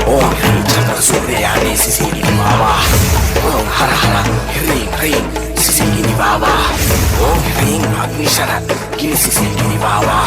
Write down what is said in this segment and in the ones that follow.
Om Ring Chakra Suryani Sisili Baba. Om Hara Hara Ring Ring Sisili Baba. Om Ring Agni Sharat Gini Sisili Baba.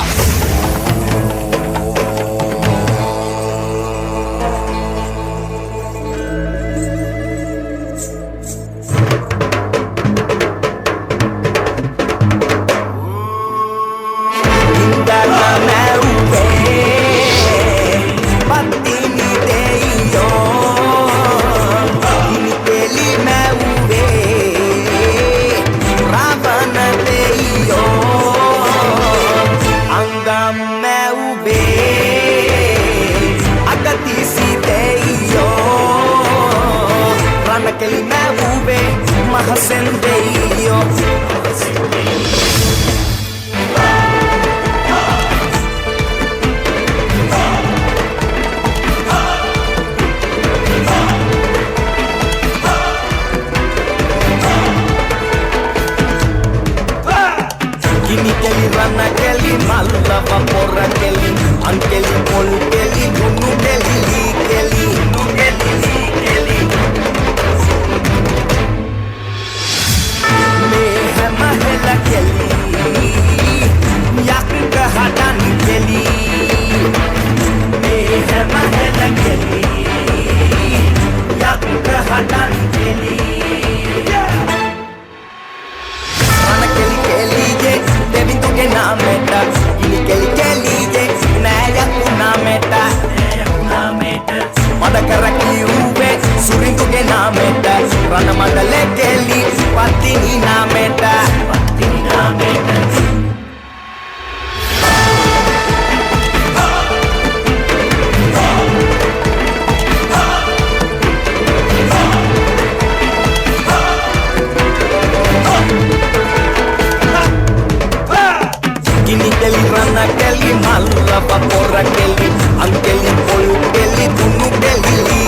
Mahasendeio Gini keli rana keli malla vapora keli ankeli pol keli gunu keli li keli gunu keli li keli Mahela keli yak kehadan keli mahela keli yak kehadan keli rana keli keli je devi tu ke nameta ini keli keli je naya tu nameta mada karaki ube surintu ke nameta rana mandale keli patini nameta Gini keli rana keli malla vapora keli ankeli polu keli gunu keli